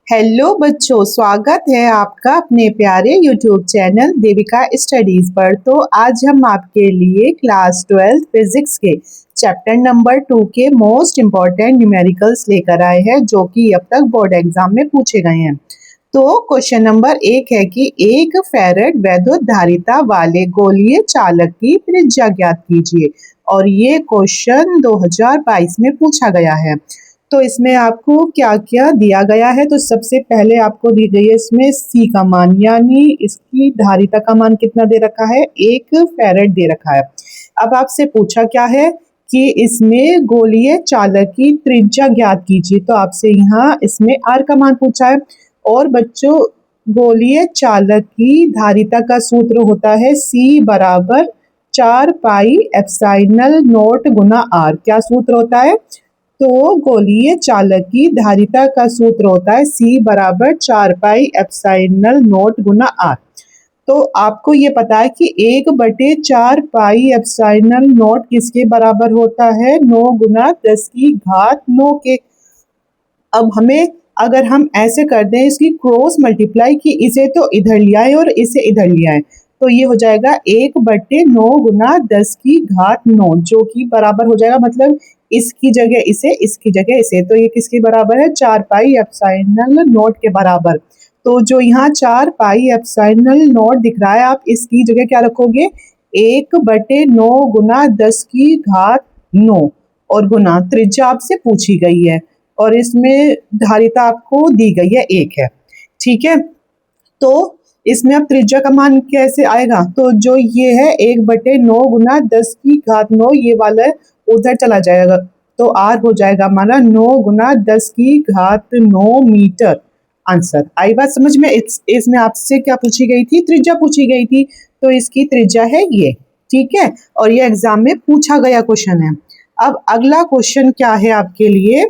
Hello बच्चों, स्वागत है आपका अपने प्यारे यूट्यूब चैनल देविका स्टडीज पर। तो आज हम आपके लिए क्लास 12 फिजिक्स के चैप्टर नंबर 2 के मोस्ट इम्पॉर्टेंट न्यूमेरिकल्स लेकर आए हैं, जो कि अब तक बोर्ड एग्जाम में पूछे गए हैं। तो क्वेश्चन नंबर 1 है कि एक फैराड वैद्युत धारिता वाले गोलीय चालक की त्रिज्या ज्ञात कीजिए। और ये क्वेश्चन 2022 में पूछा गया है। तो इसमें आपको क्या क्या दिया गया है, तो सबसे पहले आपको दी गई है इसमें सी का मान, यानी इसकी धारिता का मान कितना दे रखा है, 1 फैराड दे रखा है। अब आपसे पूछा क्या है कि इसमें गोलीय चालक की त्रिज्या ज्ञात कीजिए, तो आपसे यहाँ इसमें आर का मान पूछा है। और बच्चों, गोलीय चालक की धारिता का सूत्र होता है सी बराबर 4 पाई एप्सिलॉन नॉट गुना आर। क्या सूत्र होता है? तो गोलीय चालक की धारिता का सूत्र होता है C बराबर 4 पाई एप्सिलॉन नॉट गुना आर। तो आपको ये पता है कि 1/4 पाई एप्सिलॉन नॉट किसके बराबर होता है? 9 गुना 10 की घात 9 के। अब हमें अगर हम ऐसे कर दें इसकी क्रॉस मल्टीप्लाई कि इसे तो इधर लिया है और इसे इधर लिया है, तो ये हो जाएगा 1/9 गुना 10 की घात 9, जो कि बराबर हो जाएगा, मतलब इसकी जगह इसे, इसकी जगह इसे, तो ये किसके बराबर है? 4 पाई एप्सिलॉन नॉट के बराबर। तो जो यहाँ 4 पाई एप्सिलॉन नॉट दिख रहा है, आप इसकी जगह क्या रखोगे? 1/9 गुना 10 की घात 9 और गुना त्रिज्या आपसे पूछी गई है और इसमें धारिता आपको दी गई है 1 है। ठीक है, तो इसमें अब त्रिज्या का मान कैसे आएगा? तो जो ये है 1/9 गुना 10 की घात 9, ये वाला उधर चला जाएगा, तो आर हो जाएगा हमारा 9 गुना 10 की घात 9 मीटर। आंसर आई बात समझ में? इसमें आपसे क्या पूछी गई थी? त्रिज्या पूछी गई थी, तो इसकी त्रिज्या है ये। ठीक है, और ये एग्जाम में पूछा गया क्वेश्चन है। अब अगला क्वेश्चन क्या है आपके लिए?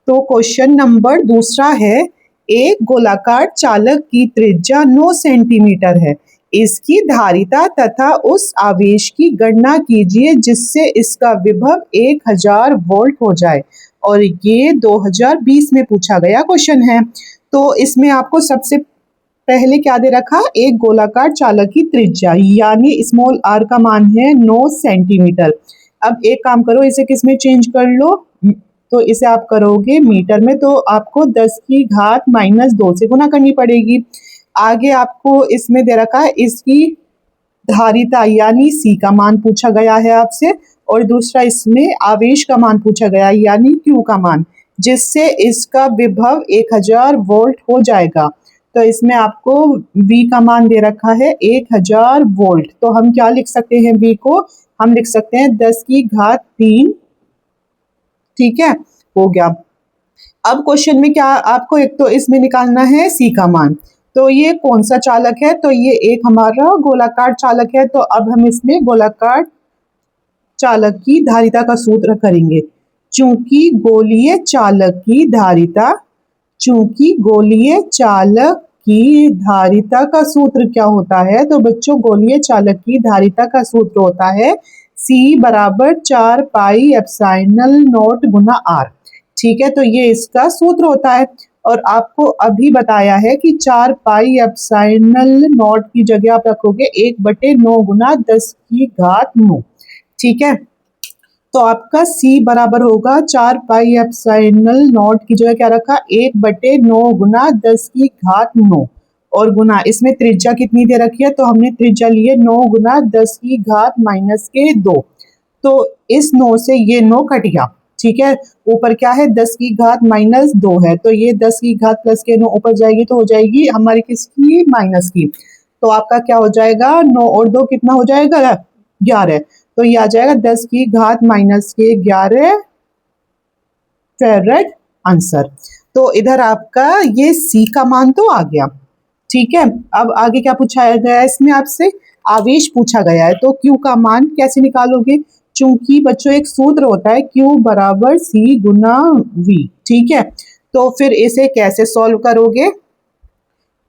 तो क्वेश्चन नंबर 2 है, एक गोलाकार चालक की त्रिज्या 9 सेंटीमीटर है, इसकी धारिता तथा उस आवेश की गणना कीजिए जिससे इसका विभव 1000 वोल्ट हो जाए। और ये 2020 में पूछा गया क्वेश्चन है। तो इसमें आपको सबसे पहले क्या दे रखा? एक गोलाकार चालक की त्रिज्या, यानी स्मॉल आर का मान है 9 सेंटीमीटर। अब एक काम करो, इसे किस में चेंज कर लो, तो इसे आप करोगे मीटर में, तो आपको 10 की घात -2 से गुना करनी पड़ेगी। आगे आपको इसमें दे रखा है इसकी धारिता, यानी सी का मान पूछा गया है आपसे, और दूसरा इसमें आवेश का मान पूछा गया है, यानी क्यू का मान, जिससे इसका विभव 1000 वोल्ट हो जाएगा। तो इसमें आपको V का मान दे रखा है 1000 वोल्ट। तो हम क्या लिख सकते हैं? V को हम लिख सकते हैं 10 की घात 3। ठीक है, हो गया। अब क्वेश्चन में क्या आपको, एक तो इसमें निकालना है सी का मान। तो ये कौन सा चालक है? तो ये एक हमारा गोलाकार चालक है। तो अब हम इसमें गोलाकार चालक की धारिता का सूत्र करेंगे। चूंकि गोलीय चालक की धारिता, चूंकि गोलीय चालक की धारिता का सूत्र क्या होता है? तो बच्चों, गोलीय चालक की धारिता का सूत्र होता है C बराबर 4 पाई एप्सिलॉन नॉट गुना आर। ठीक है, तो ये इसका सूत्र होता है। और आपको अभी बताया है कि 4 पाई एप्सिलॉन नॉट की जगह आप रखोगे 1/9 गुना 10 की घात 9। ठीक है, तो आपका C बराबर होगा 4 पाई एप्सिलॉन नॉट की जगह क्या रखा? 1/9 गुना 10 की घात 9 और गुना इसमें त्रिज्या कितनी दे रखी है? तो हमने त्रिज्या ली है 9 गुना 10 की घात -2। तो इस 9 से ये 9 कट गया। ठीक है, ऊपर क्या है? 10 की घात -2 है, तो ये 10 की घात प्लस के 9 ऊपर जाएगी, तो हो जाएगी हमारी किसकी? माइनस की। तो आपका क्या हो जाएगा? 9 और 2 कितना हो जाएगा? 11। तो ये आ जाएगा 10 की घात -11 फैराड। आंसर। तो इधर आपका ये सी का मान तो आ गया। ठीक है, अब आगे क्या पूछा गया है इसमें आपसे? आवेश पूछा गया है। तो क्यू का मान कैसे निकालोगे? चूंकि बच्चों एक सूत्र होता है Q बराबर C गुना V। ठीक है, तो फिर इसे कैसे सॉल्व करोगे?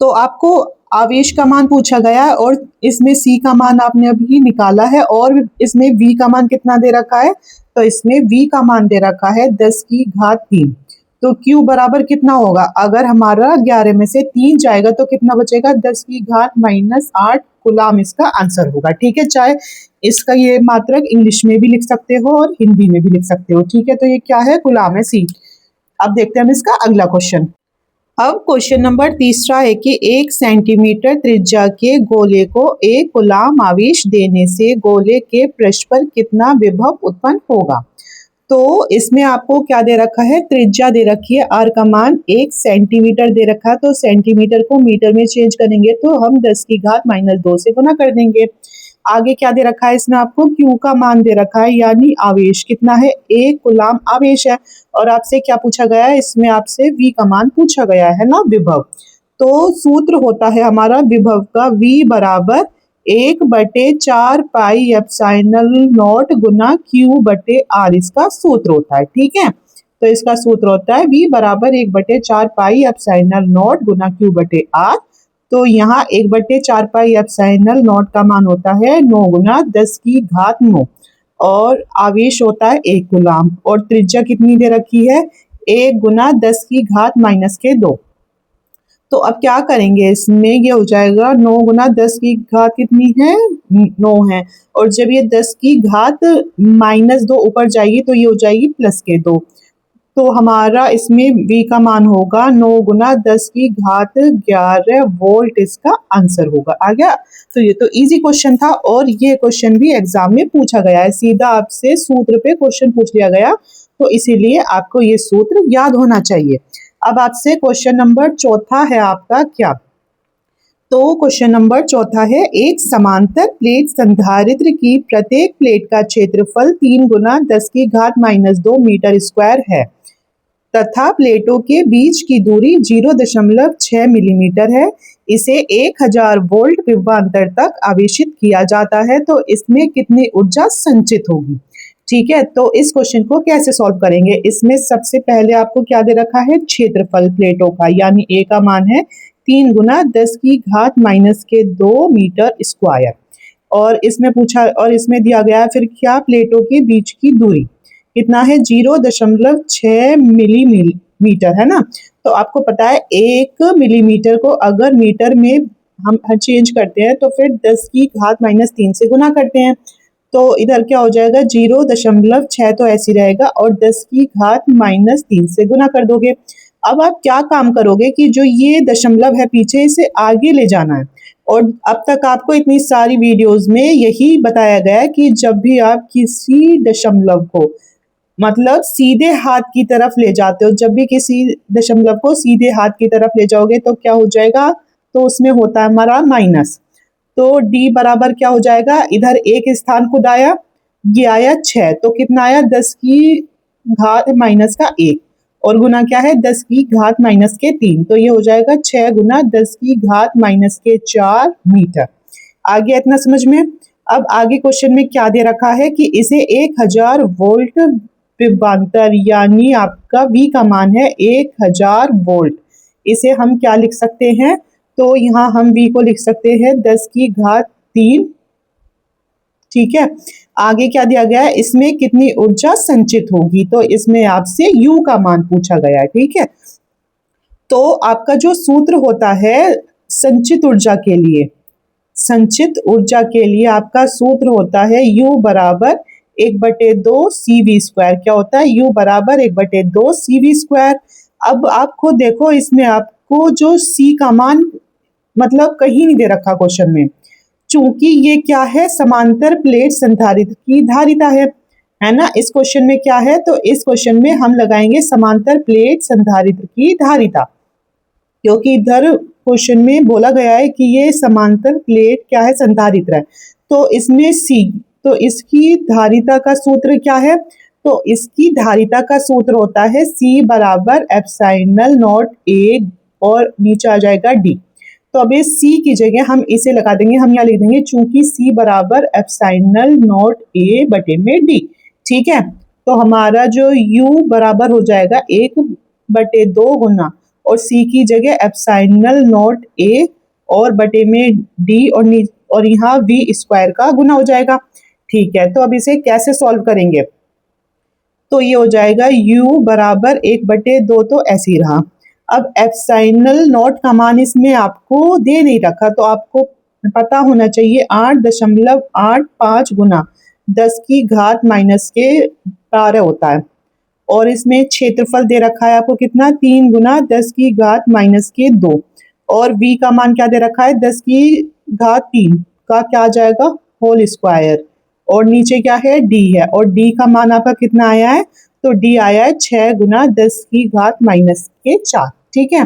तो आपको आवेश का मान पूछा गया है और इसमें C का मान आपने अभी निकाला है, और इसमें V का मान कितना दे रखा है? तो इसमें V का मान दे रखा है 10 की घात 3। तो Q बराबर कितना होगा, अगर हमारा 11 में से 3 जाएगा तो कितना बचेगा, 10 की घात -8 कूलाम इसका आंसर होगा। ठीक है, चाहे इसका ये मात्रक इंग्लिश में भी लिख सकते हो और हिंदी में भी लिख सकते हो। ठीक है, तो ये क्या है, कूलाम है, सी। अब देखते हैं हम इसका अगला क्वेश्चन। अब क्वेश्चन नंबर तीसरा है कि 1 सेंटीमीटर त्रिज्या के गोले को 1 कूलाम आवेश देने से गोले के पृष्ठ पर कितना विभव उत्पन्न होगा। तो इसमें आपको क्या दे रखा है, त्रिज्या दे रखी है, आर का मान 1 सेंटीमीटर दे रखा है, तो सेंटीमीटर को मीटर में चेंज करेंगे तो हम 10 की घात -2 से गुना कर देंगे। आगे क्या दे रखा है, इसमें आपको Q का मान दे रखा है, यानी आवेश कितना है, 1 कूलाम आवेश है। और आपसे क्या पूछा गया है, इसमें आपसे V का मान पूछा गया है ना, विभव। तो सूत्र होता है हमारा विभव का, V बराबर 1/4 पाई एप्सिलॉन नॉट गुना Q/R, इसका सूत्र होता है। ठीक है, तो इसका सूत्र होता है V बराबर 1/4 पाई एप्सिलॉन नॉट गुना Q/R। तो यहाँ 1/4 पाई एप्सिलॉन नॉट का मान होता है 9 गुना 10 की घात 9, और आवेश होता है 1 कूलाम, और त्रिज्या कितनी दे रखी है, 1 गुना 10 की घात -2। तो अब क्या करेंगे, इसमें ये हो जाएगा 9 गुना 10 की घात कितनी है, 9 है, और जब ये 10 की घात -2 ऊपर जाएगी तो ये हो जाएगी +2। तो हमारा इसमें V का मान होगा 9 गुना 10 की घात 11 वोल्ट, इसका आंसर होगा। आ गया। तो ये तो इजी क्वेश्चन था, और ये क्वेश्चन भी एग्जाम में पूछा गया है, सीधा आपसे सूत्र पे क्वेश्चन पूछ लिया गया, तो इसीलिए आपको ये सूत्र याद होना चाहिए। अब आपसे क्वेश्चन नंबर चौथा है आपका क्या, तो क्वेश्चन नंबर चौथा है, एक समांतर प्लेट संधारित्र की प्रत्येक प्लेट का क्षेत्रफल 3 गुना 10 की घात -2 मीटर स्क्वायर है तथा प्लेटों के बीच की दूरी 0.6 मिलीमीटर है। इसे 1000 वोल्ट विभवांतर तक आवेशित किया जाता है, तो इसमें कितनी ऊर्जा संचित होगी। ठीक है, तो इस क्वेश्चन को कैसे सॉल्व करेंगे, इसमें सबसे पहले आपको क्या दे रखा है, क्षेत्रफल प्लेटों का, यानी ए का मान है 3 गुना 10 की घात -2 मीटर स्क्वायर, और इसमें पूछा, और इसमें दिया गया है फिर क्या, प्लेटों के बीच की दूरी कितना है, 0.6 मिलीमीटर है ना। तो आपको पता है 1 मिलीमीटर को अगर मीटर में हम चेंज करते हैं तो फिर 10 की घात -3 से गुना करते हैं, तो इधर क्या हो जाएगा, 0.6 तो ऐसी रहेगा, और 10 की घात -3 से गुना कर दोगे। अब आप क्या काम करोगे कि जो ये दशमलव है पीछे, इसे आगे ले जाना है, और अब तक आपको इतनी सारी वीडियोस में यही बताया गया है कि जब भी आप किसी दशमलव को मतलब सीधे हाथ की तरफ ले जाते हो, जब भी किसी दशमलव को सीधे हाथ की तरफ ले जाओगे तो क्या हो जाएगा, तो उसमें होता है हमारा माइनस। तो D बराबर क्या हो जाएगा, इधर एक स्थान खुद आया, ये आया 6, तो कितना आया, 10 की घात -1, और गुना क्या है, 10 की घात -3, तो ये हो जाएगा 6 गुना 10 की घात -4 मीटर। आ गया इतना समझ में। अब आगे क्वेश्चन में क्या दे रखा है कि इसे 1000 वोल्ट विभवांतर, यानी आपका V का मान है 1000 वोल्ट, इसे हम क्या लिख सकते हैं, तो यहाँ हम V को लिख सकते हैं 10 की घात 3। ठीक है, आगे क्या दिया गया है, इसमें कितनी ऊर्जा संचित होगी, तो इसमें आपसे U का मान पूछा गया है। ठीक है, तो आपका जो सूत्र होता है संचित ऊर्जा के लिए, संचित ऊर्जा के लिए आपका सूत्र होता है U बराबर 1/2 CV स्क्वायर। क्या होता है, U बराबर 1/2 CV स्क्वायर। अब आप खुद देखो, इसमें आपको जो C का मान मतलब कहीं नहीं दे रखा क्वेश्चन में, चूंकि ये क्या है, समांतर प्लेट संधारित्र की धारिता है ना। इस क्वेश्चन में क्या है, तो इस क्वेश्चन में हम लगाएंगे समांतर प्लेट संधारित्र की धारिता, क्योंकि इधर क्वेश्चन में बोला गया है कि ये समांतर प्लेट क्या है, संधारित्र है, तो इसमें C, तो इसकी धारिता का सूत्र क्या है, तो इसकी धारिता का सूत्र होता है C बराबर एप्सिलॉन नॉट A, और नीचे आ जाएगा D। तो अब इस C की जगह हम इसे लगा देंगे, हम यहाँ लिख देंगे चूंकि C बराबर एप्सिलॉन नॉट A बटे में D। ठीक है, तो हमारा जो U बराबर हो जाएगा 1/2 गुना, और C की जगह एप्सिलॉन नॉट A और बटे में D, और यहाँ V स्क्वायर का गुना हो जाएगा। ठीक है, तो अब इसे कैसे सॉल्व करेंगे, तो ये हो जाएगा u बराबर 1/2, तो ऐसे ही रहा। अब एप्सिलॉन नॉट का मान इसमें आपको दे नहीं रखा, तो आपको पता होना चाहिए 8.85 गुना 10⁻⁻12 होता है। और इसमें क्षेत्रफल दे रखा है आपको कितना, 3 गुना 10⁻⁻2। और v का मान क्या दे रखा है, 10⁻³ का क्या आ जाएगा, होल स्क्वायर। और नीचे क्या है, d है, और d का मान आपका कितना आया है, तो d आया है 6 गुना 10⁻⁻4। ठीक है।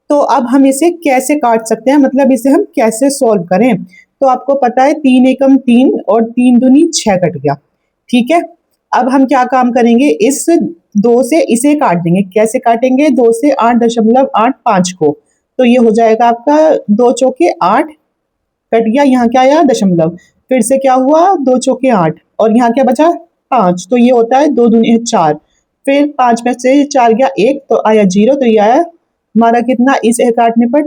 तो अब हम इसे कैसे काट सकते हैं, मतलब इसे हम कैसे सॉल्व करें। तो आपको पता है 3 एकम 3 और 3 दूनी 6 कट गया। ठीक है। अब हम क्या काम करेंगे, इस 2 से इसे काट देंगे। कैसे काटेंगे, 2 से 8.85 को, तो ये हो जाएगा आपका 2 चौके 8 कट गया, यहाँ क्या आया दशमलव, फिर से क्या हुआ 2 चौके 8 और यहाँ क्या बचा 5, तो ये होता है 2 दूनी 4, फिर 5 में से 4 गया 1, तो आया 0, तो ये आया हमारा कितना, इसे काटने पर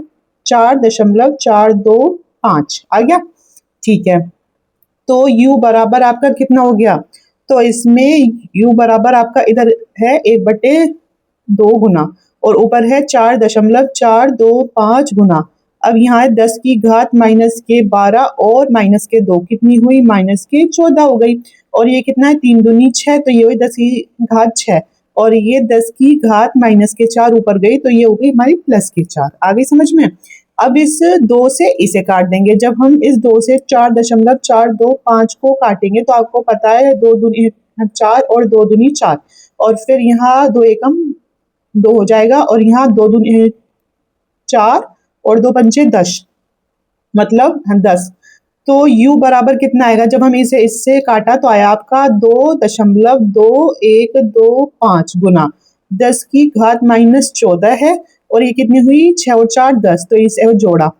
4.425 आ गया। ठीक है। तो u बराबर आपका कितना हो गया, तो इसमें u बराबर आपका इधर है 1/2 गुना और ऊपर है 4.425 गुना। अब यहाँ है 10⁻⁻12 और -2 कितनी हुई, -14 हो गई। और ये कितना है, 3 दूनी 6, तो ये हुई 10⁻6 और ये 10⁻⁻4 ऊपर गई, तो ये हो गई हमारी +4। आ गई समझ में। अब इस 2 से इसे काट देंगे। जब हम इस 2 से 4.425 को काटेंगे तो आपको पता है 2 दूनी 4 और 2 दूनी 4, और फिर यहाँ 2 एकम 2 हो जाएगा, और यहाँ 2 दूनी 4 और 2 पंचे 10, मतलब 10। तो u बराबर कितना आएगा, जब हम इसे इससे काटा तो आया आपका 2.2125 गुना 10⁻⁻14 है, और ये कितनी हुई 6 और 4 10, तो इसे जोड़ा।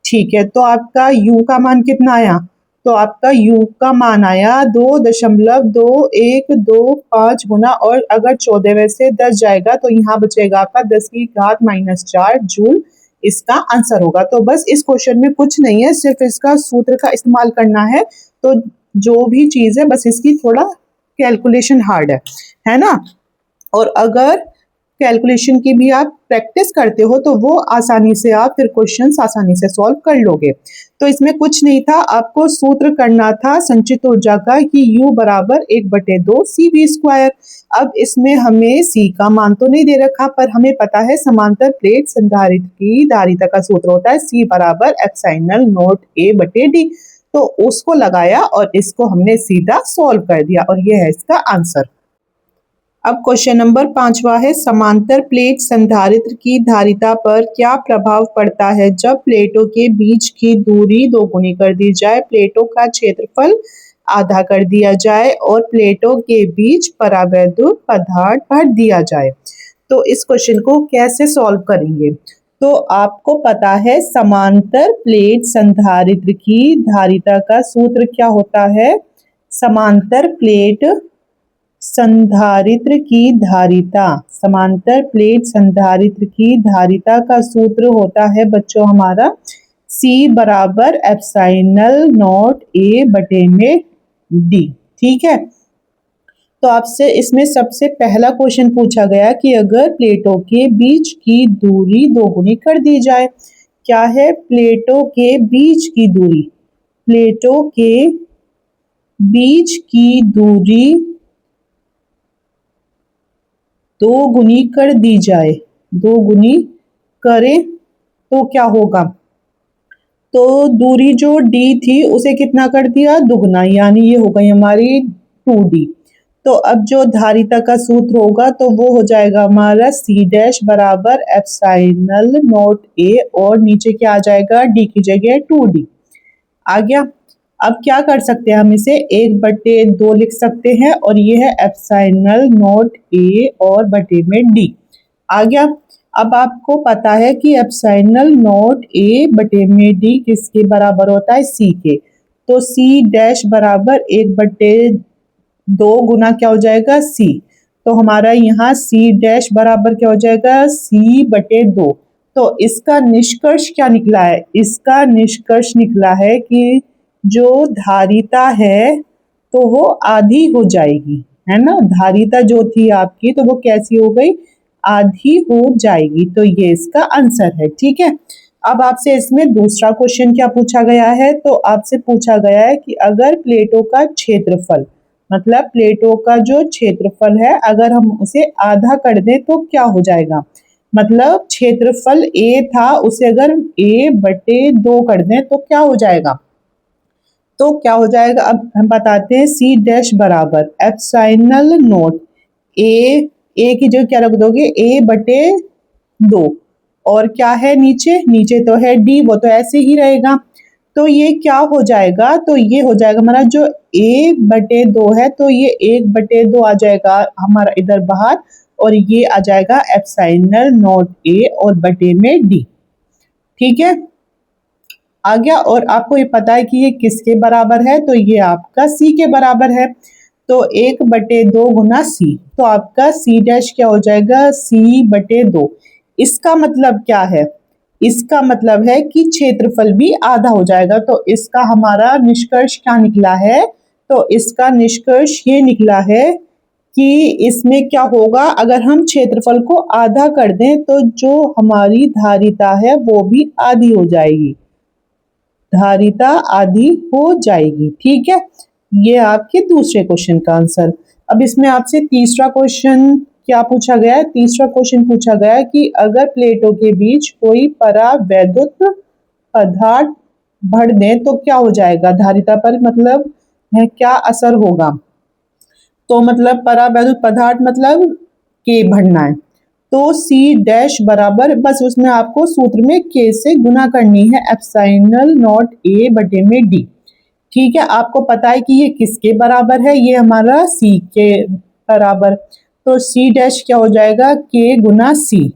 ठीक है। तो आपका u का मान कितना आया, तो आपका u का मान आया 2.2125 गुना, और अगर 14 में से 10 जाएगा तो यहाँ बचेगा आपका 10⁻⁻4 जूल, इसका आंसर होगा। तो बस इस क्वेश्चन में कुछ नहीं है, सिर्फ इसका सूत्र का इस्तेमाल करना है। तो जो भी चीज है बस इसकी थोड़ा कैलकुलेशन हार्ड है ना। और अगर कैलकुलेशन की भी आप प्रैक्टिस करते हो तो वो आसानी से आप फिर क्वेश्चंस आसानी से सॉल्व कर लोगे। तो इसमें कुछ नहीं था, आपको सूत्र करना था संचित ऊर्जा का कि U बराबर 1/2 CV²। अब इसमें हमें C का मान तो नहीं दे रखा, पर हमें पता है समांतर प्लेट संधारित्र की धारिता का सूत्र होता है C बराबर एप्सिलॉन नॉट A/D। तो उसको लगाया और इसको हमने सीधा सॉल्व कर दिया, और ये है इसका आंसर। अब क्वेश्चन नंबर 5वां है, समांतर प्लेट संधारित्र की धारिता पर क्या प्रभाव पड़ता है जब प्लेटों के बीच की दूरी दोगुनी कर दी जाए, प्लेटों का क्षेत्रफल आधा कर दिया जाए और प्लेटों के बीच परावैद्युत पदार्थ भर दिया जाए। तो इस क्वेश्चन को कैसे सॉल्व करेंगे, तो आपको पता है समांतर प्लेट संधारित्र की धारिता का सूत्र क्या होता है। समांतर प्लेट संधारित्र की धारिता, समांतर प्लेट संधारित्र की धारिता का सूत्र होता है बच्चों हमारा C बराबर एप्सिलॉन नॉट A/D। ठीक है। तो आपसे इसमें सबसे पहला क्वेश्चन पूछा गया कि अगर प्लेटों के बीच की दूरी दोगुनी कर दी जाए। क्या है, प्लेटों के बीच की दूरी, प्लेटों के बीच की दूरी दो गुनी कर दी जाए, दो गुनी करें तो क्या होगा, तो दूरी जो d थी उसे कितना कर दिया, दुगना, यानी ये हो गई हमारी 2d। तो अब जो धारिता का सूत्र होगा तो वो हो जाएगा हमारा C डैश बराबर एप्सिलॉन नॉट A, और नीचे क्या आ जाएगा, d की जगह 2d आ गया। अब क्या कर सकते हैं, हम इसे 1/2 लिख सकते हैं, और ये है एप्सिलॉन नॉट A और बटे में d आ गया। अब आपको पता है कि एप्सिलॉन नॉट A बटे में d किसके बराबर होता है, C के। तो C डैश बराबर 1/2 गुना क्या हो जाएगा, C। तो हमारा यहाँ C डैश बराबर क्या हो जाएगा, C/2। तो इसका निष्कर्ष क्या निकला है, इसका निष्कर्ष निकला है कि जो धारिता है तो वो आधी हो जाएगी, है ना, धारिता जो थी आपकी तो वो कैसी हो गई, आधी हो जाएगी। तो ये इसका आंसर है। ठीक है, अब आपसे इसमें दूसरा क्वेश्चन क्या पूछा गया है, तो आपसे पूछा गया है कि अगर प्लेटों का क्षेत्रफल, मतलब प्लेटों का जो क्षेत्रफल है अगर हम उसे आधा कर दें तो क्या हो जाएगा। मतलब क्षेत्रफल ए था, उसे अगर ए बटे 2 कर दें तो क्या हो जाएगा। तो क्या हो जाएगा, अब हम बताते हैं। सी डैश बराबर एप्सिलॉन नोट ए की जगह क्या रख दोगे, ए बटे 2, और क्या है नीचे, नीचे तो है डी, वो तो ऐसे ही रहेगा। तो ये क्या हो जाएगा, तो ये हो जाएगा हमारा जो ए बटे 2 है, तो ये 1/2 आ जाएगा हमारा इधर बाहर, और ये आ जाएगा एप्सिलॉन नोट ए और बटे में डी। ठीक है, आ गया। और आपको ये पता है कि ये किसके बराबर है, तो ये आपका सी के बराबर है। तो 1/2 गुना सी, तो आपका सी डैश क्या हो जाएगा, C/2। इसका मतलब क्या है, इसका मतलब है कि क्षेत्रफल भी आधा हो जाएगा। तो इसका हमारा निष्कर्ष क्या निकला है, तो इसका निष्कर्ष ये निकला है कि इसमें क्या होगा, अगर हम क्षेत्रफल को आधा कर दें तो जो हमारी धारिता है वो भी आधी हो जाएगी, धारिता आधी हो जाएगी। ठीक है, ये आपके दूसरे क्वेश्चन का आंसर। अब इसमें आपसे तीसरा क्वेश्चन क्या पूछा गया है, तीसरा क्वेश्चन पूछा गया है कि अगर प्लेटों के बीच कोई परावैद्युत पदार्थ भर दें तो क्या हो जाएगा, धारिता पर मतलब है क्या असर होगा। तो मतलब परावैद्युत पदार्थ मतलब के भरना है। तो सी डैश बराबर, बस उसमें आपको सूत्र में के से गुना करनी है, एप्सिलॉन नॉट ए बटे में डी। ठीक है, आपको पता है कि ये किसके बराबर है, ये हमारा सी के बराबर। तो सी डैश क्या हो जाएगा, के गुना सी।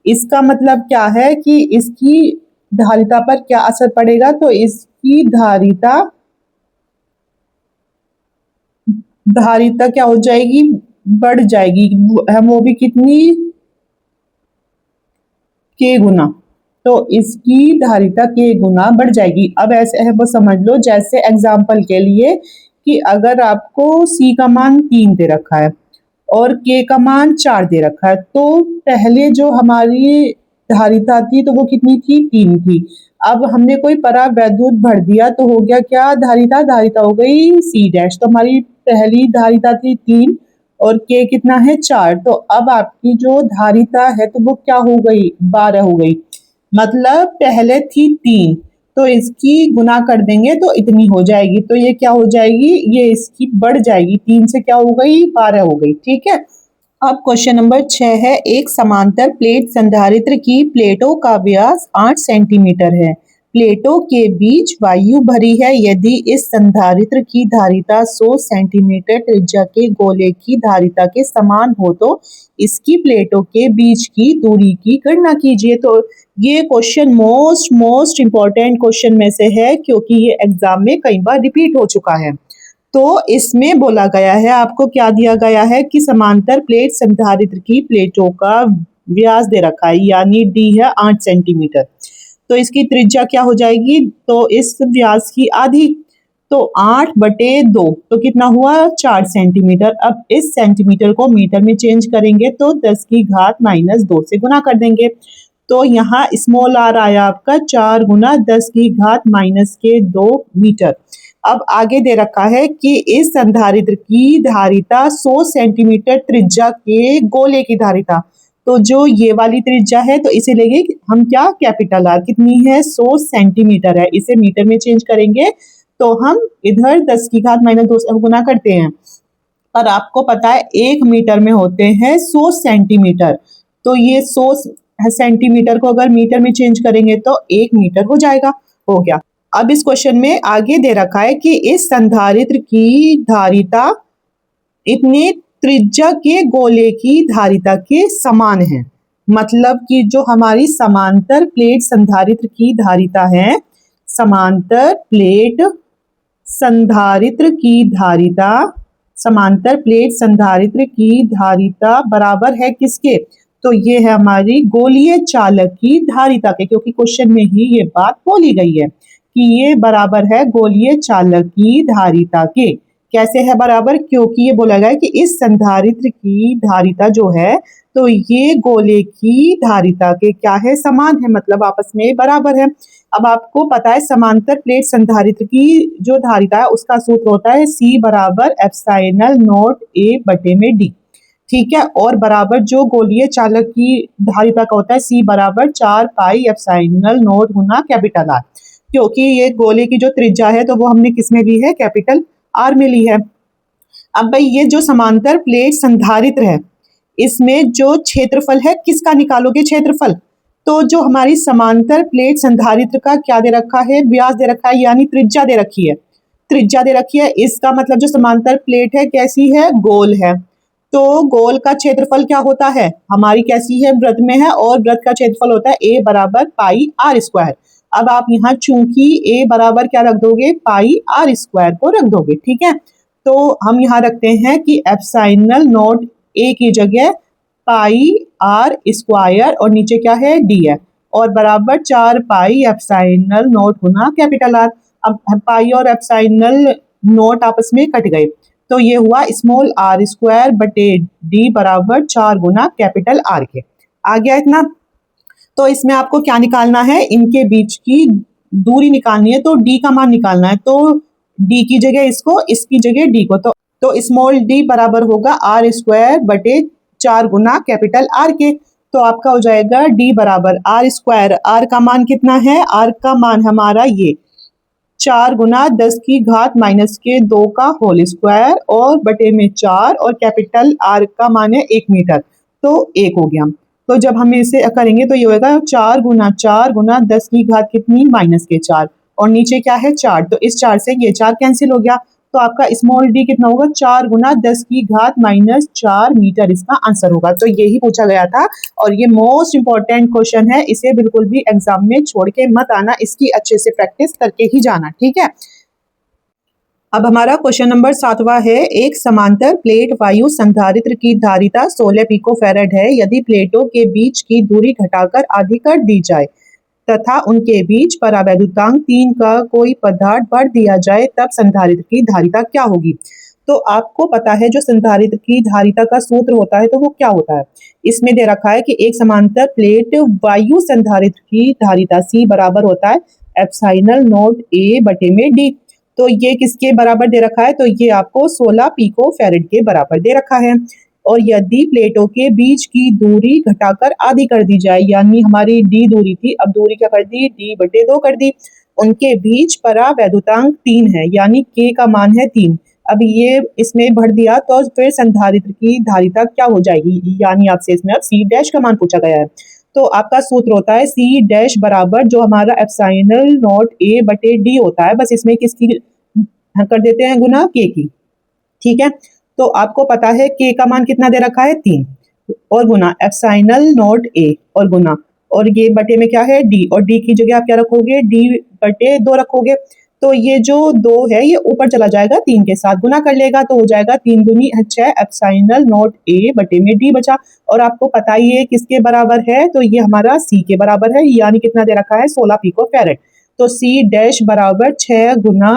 इसका मतलब क्या है कि इसकी धारिता पर क्या असर पड़ेगा, तो इसकी धारिता धारिता क्या हो जाएगी, बढ़ जाएगी। हम वो भी कितनी, के गुना। तो इसकी धारिता के गुना बढ़ जाएगी। अब ऐसे है वो समझ लो, जैसे एग्जाम्पल के लिए कि अगर आपको C का मान 3 दे रखा है और K का मान 4 दे रखा है, तो पहले जो हमारी धारिता थी तो वो कितनी थी, 3 थी। अब हमने कोई परावैद्युत भर दिया तो हो गया क्या, धारिता धारिता हो गई C डैश। तो हमारी पहली धारिता थी 3 और K कितना है, 4। तो अब आपकी जो धारिता है तो वो क्या हो गई, 12 हो गई। मतलब पहले थी 3, तो इसकी गुना कर देंगे तो इतनी हो जाएगी। तो ये क्या हो जाएगी, ये इसकी बढ़ जाएगी, 3 से क्या हो गई, 12 हो गई। ठीक है, अब क्वेश्चन नंबर 6 है, एक समांतर प्लेट संधारित्र की प्लेटों का व्यास 8 सेंटीमीटर है। प्लेटों के बीच वायु भरी है। यदि इस संधारित्र की धारिता 100 सेंटीमीटर त्रिज्या के गोले की धारिता के समान हो तो इसकी प्लेटों के बीच की दूरी की गणना कीजिए। तो ये क्वेश्चन मोस्ट इम्पोर्टेंट क्वेश्चन में से है, क्योंकि ये एग्जाम में कई बार रिपीट हो चुका है। तो इसमें बोला गया है, आपको क्या दिया गया है कि समांतर प्लेट संधारित्र की प्लेटों का व्यास दे रखा है, यानी डी है 8 सेंटीमीटर। तो इसकी त्रिज्या क्या हो जाएगी, तो इस व्यास की आधी, तो 8/2 तो कितना हुआ, 4 सेंटीमीटर। अब इस सेंटीमीटर को मीटर में चेंज करेंगे तो 10 की घात -2 से गुना कर देंगे। तो यहाँ स्मॉल आर आया आपका 4 गुना 10 की घात -2 मीटर। अब आगे दे रखा है कि इस संधारित्र की धारिता 100 सेंटीमीटर त्रिज्या के गोले की धारिता, तो जो ये वाली त्रिज्या है तो इसे लेंगे हम क्या, कैपिटल आर, कितनी है, 100 सेंटीमीटर है। इसे मीटर में चेंज करेंगे तो हम इधर 10 की घात -2 से गुना करते हैं। और आपको पता है 1 मीटर में होते हैं 100 सेंटीमीटर। तो ये 100 सेंटीमीटर को अगर मीटर में चेंज करेंगे तो 1 मीटर हो जाएगा, हो गया। अब इस क्वेश्चन में आगे दे रखा है कि इस संधारित्र की धारिता इतने त्रिज्या के गोले की धारिता के समान है। मतलब कि जो हमारी समांतर प्लेट संधारित्र की धारिता है, समांतर प्लेट संधारित्र की धारिता, समांतर प्लेट संधारित्र की धारिता बराबर है किसके, तो ये है हमारी गोलीय चालक की धारिता के, क्योंकि क्वेश्चन में ही ये बात बोली गई है कि ये बराबर है गोलीय चालक की धारिता के। कैसे है बराबर, क्योंकि ये बोला गया है कि इस संधारित्र की धारिता जो है तो ये गोले की धारिता के क्या है, समान है, मतलब आपस में बराबर है। अब आपको पता है समांतर प्लेट संधारित्र की जो धारिता है उसका सूत्र होता है C बराबर एप्सिलॉन नॉट A बटे में D। ठीक है, और बराबर जो गोलीय चालक की धारिता का होता है C बराबर 4 पाई एप्सिलॉन नॉट गुना कैपिटल R, क्योंकि ये गोले की जो त्रिज्या है तो वो हमने किस में ली है, कैपिटल R में ली है। अब भाई ये जो समांतर प्लेट संधारित्र है इसमें जो क्षेत्रफल है किसका निकालोगे, क्षेत्रफल, तो जो हमारी समांतर प्लेट संधारित्र का क्या दे रखा है, व्यास दे रखा है, यानी त्रिज्या दे रखी है, त्रिज्या दे रखी है। इसका मतलब जो समांतर प्लेट है कैसी है, गोल है, तो गोल का क्षेत्रफल क्या होता है, हमारी कैसी है, वृत्त में है, और वृत्त का क्षेत्रफल होता है A बराबर पाई R स्क्वायर। अब आप यहाँ चूंकि A बराबर क्या रख दोगे, पाई R स्क्वायर को रख दोगे। ठीक है, तो हम यहाँ रखते हैं कि एप्सिलॉन नॉट A की जगह पाई R स्क्वायर और नीचे क्या है, D है, और बराबर 4 पाई एप्सिलॉन नॉट गुना कैपिटल R। अब पाई और एप्सिलॉन नॉट आपस में कट गए, तो ये हुआ स्मॉल r स्क्वायर बटे d बराबर 4 गुना कैपिटल R के। आ गया इतना। तो इसमें आपको क्या निकालना है, इनके बीच की दूरी निकालनी है, तो d का मान निकालना है, तो d की जगह इसको, इसकी जगह d को, तो स्मॉल d बराबर होगा r स्क्वायर बटे 4 गुना कैपिटल R के। तो आपका हो जाएगा d बराबर r स्क्वायर, r का मान कितना है, r का मान हमारा ये 4 गुना 10 की घात माइनस के 2 का होल स्क्वायर और बटे में 4, और कैपिटल R का मान है 1 मीटर, तो 1 हो गया। तो जब हम इसे करेंगे तो ये होगा 4 गुना 10 की घात कितनी, माइनस के 4, और नीचे क्या है 4, तो इस 4 से ये 4 कैंसिल हो गया, तो आपका स्मॉल d कितना होगा, 4 गुना 10 की घात माइनस 4 मीटर इसका आंसर होगा। तो यही पूछा गया था और ये मोस्ट इंपॉर्टेंट क्वेश्चन है, इसे बिल्कुल भी एग्जाम में छोड़ के मत आना, इसकी अच्छे से प्रैक्टिस करके ही जाना। ठीक है, अब हमारा क्वेश्चन नंबर 7वां है, एक समांतर प्लेट वायु संधारित्र की धारिता 16 पिकोफैरेड है, यदि प्लेटों के बीच की दूरी घटाकर आधी कर दी जाए तथा उनके बीच परावैद्युतांक 3 का कोई पदार्थ भर दिया जाए, तब संधारित्र की धारिता क्या होगी। तो आपको पता है जो संधारित्र की धारिता का सूत्र होता है तो वो क्या होता है, इसमें दे रखा है कि एक समांतर प्लेट वायु संधारित्र की धारिता C बराबर होता है एप्सिलॉन नॉट A बटे में D। तो ये किसके बराबर दे रखा है, तो ये आपको 16 पिको फैरेड के बराबर दे रखा है। और यदि प्लेटों के बीच की दूरी घटाकर आधी कर दी जाए, यानी हमारी d दूरी थी, अब दूरी क्या कर दी, d बटे 2 कर दी, उनके बीच परावैद्युतांक 3 है, यानी k का मान है 3। अब ये इसमें भर दिया तो फिर संधारित्र की धारिता क्या हो जाएगी, यानी आपसे इसमें अब C डैश का मान पूछा गया है। तो आपका सूत्र होता है C डैश बराबर जो हमारा एप्सिलॉन नॉट A बटे D होता है, बस इसमें किसकी कर देते हैं, गुना k की। ठीक है, तो आपको पता है k का मान कितना दे रखा है, 3, और गुना एप्सिलॉन नॉट A और गुना, और ये बटे में क्या है d, और d की जगह आप क्या रखोगे, d बटे 2 रखोगे, तो ये जो 2 है ये ऊपर चला जाएगा, 3 के साथ गुना कर लेगा, तो हो जाएगा 3 दूनी 6 एप्सिलॉन नॉट A बटे में d बचा। और आपको पता ही है किसके बराबर है, तो ये हमारा C के बराबर है, यानी कितना दे रखा है, 16 पिको फैरेड। तो C डैश बराबर 6 गुना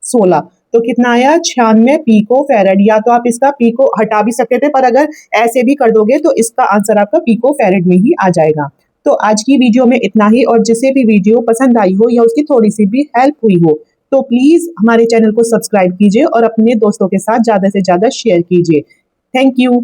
16, तो कितना आया, 96 पिको फैरेड। या तो आप इसका पी को हटा भी सकते थे, पर अगर ऐसे भी कर दोगे तो इसका आंसर आपका पिको फैरेड में ही आ जाएगा। तो आज की वीडियो में इतना ही, और जिसे भी वीडियो पसंद आई हो या उसकी थोड़ी सी भी हेल्प हुई हो तो प्लीज हमारे चैनल को सब्सक्राइब कीजिए और अपने दोस्तों के साथ ज्यादा से ज्यादा शेयर कीजिए। Thank you.